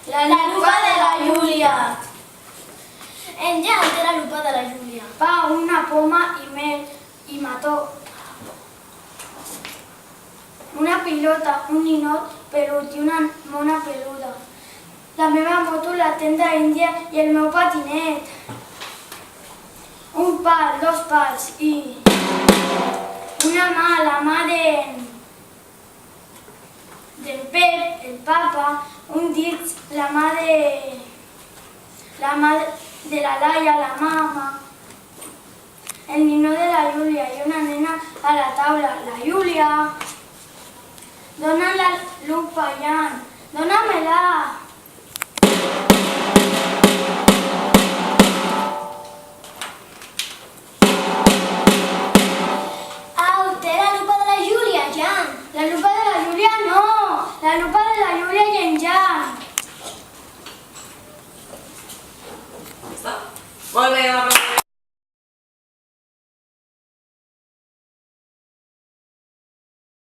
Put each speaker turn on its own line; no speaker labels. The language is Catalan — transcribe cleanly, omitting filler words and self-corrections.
La lupa de la Júlia.
En Jan té la lupa de la Júlia.
Va una poma i mató. Una pilota, un ninot pelut i una mona peluda. La meva moto, la tenda índia i el meu patinet. Un pal, dos pals i una mà, la mà del Pep, el papa, un dit, la mà de la Laia, la mama, el nino de la Júlia i una nena a la taula. La Júlia, dona la lupa, Jan, dóna-me-la.
Au, té la lupa de la Júlia, Jan.
La lupa de la Júlia no, la lupa